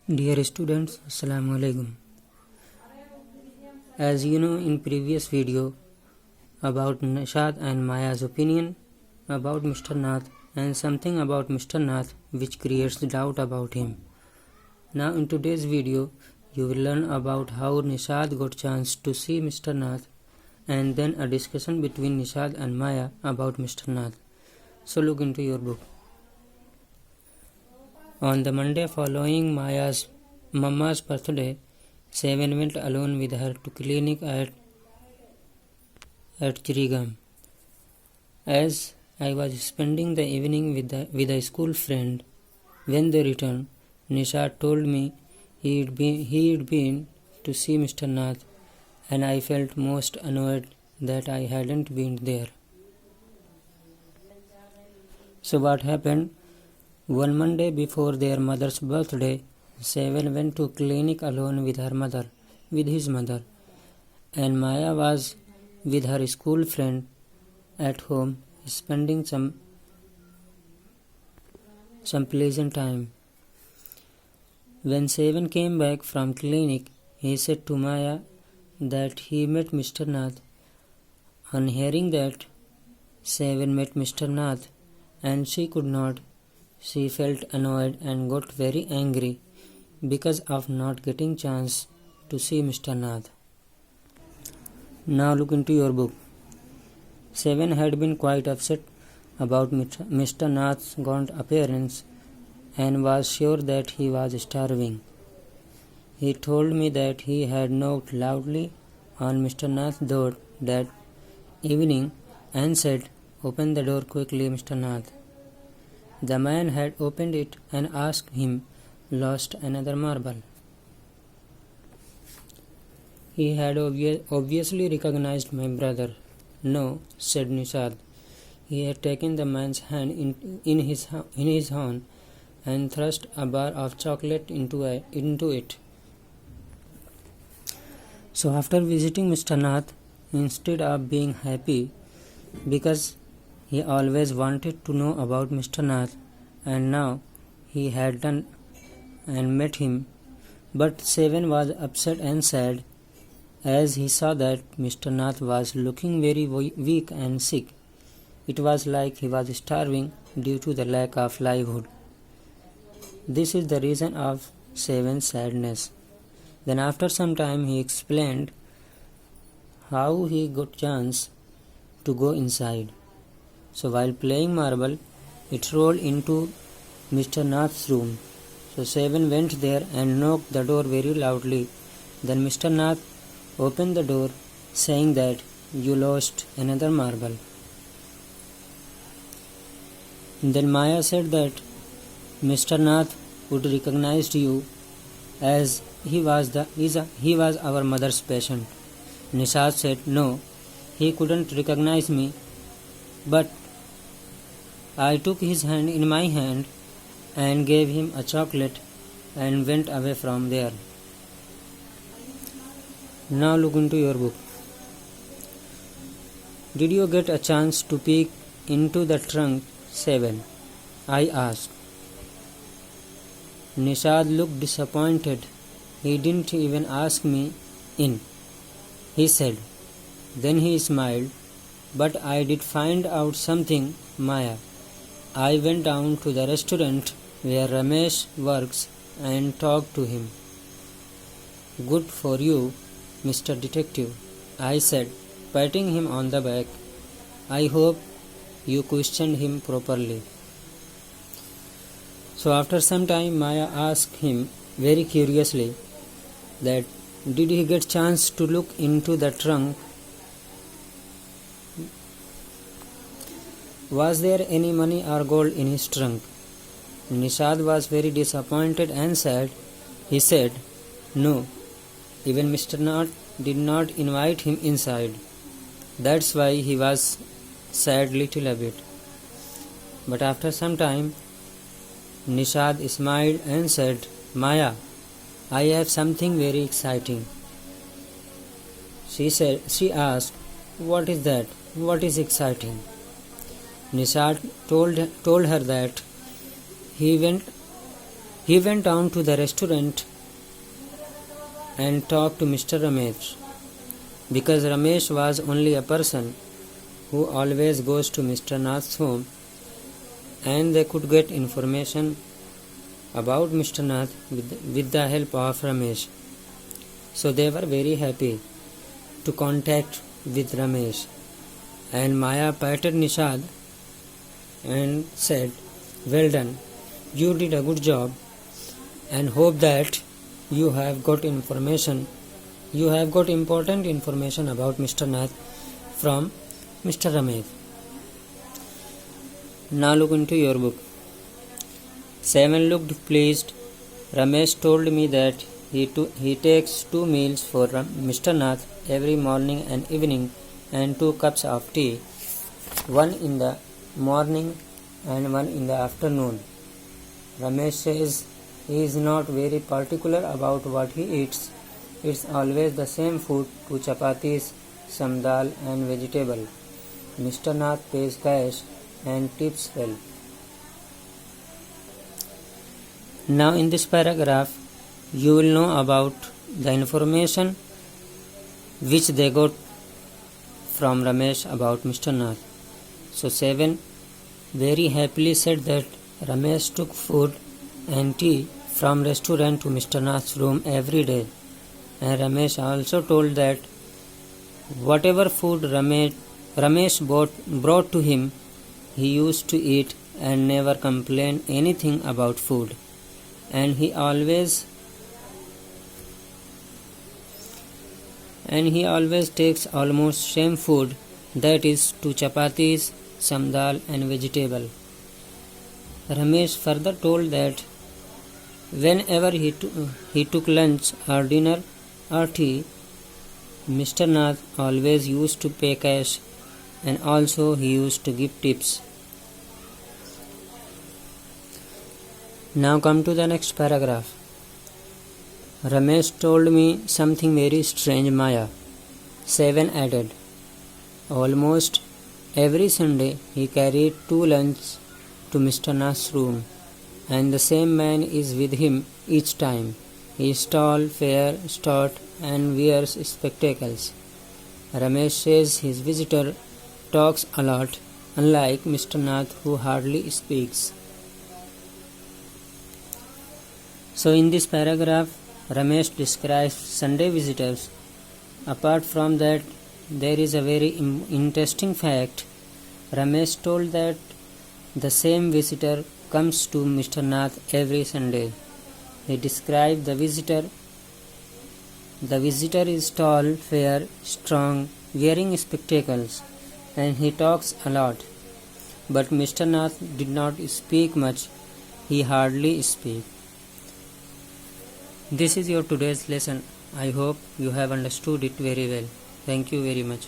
Dear students, Assalamu alaikum. As you know in previous video about Nishad and Maya's opinion about Mr. Nath and something about Mr. Nath which creates doubt about him. Now in today's video you will learn about how Nishad got chance to see Mr. Nath and then a discussion between Nishad and Maya about Mr. Nath. So look into your book. On the Monday following Maya's Mamma's birthday, Seven went alone with her to clinic at Chirigam. As I was spending the evening with a school friend, when they returned, Nishad told me he'd been to see Mr. Nath, and I felt most annoyed that I hadn't been there. So what happened? One Monday before their mother's birthday, Seven went to clinic alone with his mother, and Maya was with her school friend at home, spending some pleasant time. When Seven came back from clinic, he said to Maya that he met Mr. Nath. On hearing that Seven met Mr. Nath and she could not, she felt annoyed and got very angry because of not getting chance to see Mr. Nath. Now look into your book. Seven had been quite upset about Mr. Nath's gaunt appearance and was sure that he was starving. He told me that he had knocked loudly on Mr. Nath's door that evening and said, "Open the door quickly, Mr. Nath." The man had opened it and asked him, "Lost another marble?" He had obviously recognized my brother. "No," said Nishad. He had taken the man's hand in his hand and thrust a bar of chocolate into it. So after visiting Mr. Nath, instead of being happy because he always wanted to know about Mr. Nath and now he had done and met him, but Seven was upset and sad as he saw that Mr. Nath was looking very weak and sick. It was like he was starving due to the lack of livelihood. This is the reason of Seven's sadness. Then after some time he explained how he got chance to go inside. So while playing marble, it rolled into Mr. Nath's room. So Seven went there and knocked the door very loudly. Then Mr. Nath opened the door, saying that you lost another marble. Then Maya said that Mr. Nath would recognize you as he was our mother's patient. Nishad said no, he couldn't recognize me, but I took his hand in my hand and gave him a chocolate and went away from there. Now look into your book. Did you get a chance to peek into the trunk, Seven? I asked. Nishad looked disappointed. He didn't even ask me in, he said. Then he smiled. But I did find out something, Maya. I went down to the restaurant where Ramesh works and talked to him. Good for you, Mr. Detective, I said, patting him on the back. I hope you questioned him properly. So after some time, Maya asked him very curiously that did he get chance to look into the trunk? Was there any money or gold in his trunk? Nishad was very disappointed and sad. He said, no, even Mr. Nath did not invite him inside. That's why he was sad little a bit. But after some time, Nishad smiled and said, Maya, I have something very exciting. She asked, what is that? What is exciting? Nishad told her that he went He went down to the restaurant and talked to Mr. Ramesh, because Ramesh was only a person who always goes to Mr. Nath's home, and they could get information about Mr. Nath with the help of Ramesh. So they were very happy to contact with Ramesh, and Maya patted Nishad and said, "Well done, you did a good job, and hope that you have got important information about Mr. Nath from Mr. Ramesh." Now look into your book. 7 looked pleased. Ramesh told me that he takes 2 meals for Mr. Nath every morning and evening, and 2 cups of tea, one in the morning and one in the afternoon. Ramesh says he is not very particular about what he eats. It's always the same food, 2 chapatis, some dal and vegetable. Mr. Nath pays cash and tips well. Now in this paragraph, you will know about the information which they got from Ramesh about Mr. Nath. So 7 very happily said that Ramesh took food and tea from restaurant to Mr. Nath's room every day, and Ramesh also told that whatever food Ramesh brought to him, he used to eat and never complained anything about food, and he always takes almost same food, that is 2 chapatis, some dal and vegetable. Ramesh further told that whenever he took lunch or dinner or tea, Mr. Nath always used to pay cash, and also he used to give tips. Now come to the next paragraph. Ramesh told me something very strange, Maya. 7 added. Almost every Sunday he carried 2 lunches to Mr. Nath's room, and the same man is with him each time. He is tall, fair, stout, and wears spectacles. Ramesh says his visitor talks a lot, unlike Mr. Nath, who hardly speaks. So in this paragraph, Ramesh describes Sunday visitors. Apart from that, there is a very interesting fact. Ramesh told that the same visitor comes to Mr. Nath every Sunday. He described the visitor. The visitor is tall, fair, strong, wearing spectacles, and he talks a lot. But Mr. Nath did not speak much. He hardly speaks. This is your today's lesson. I hope you have understood it very well. Thank you very much.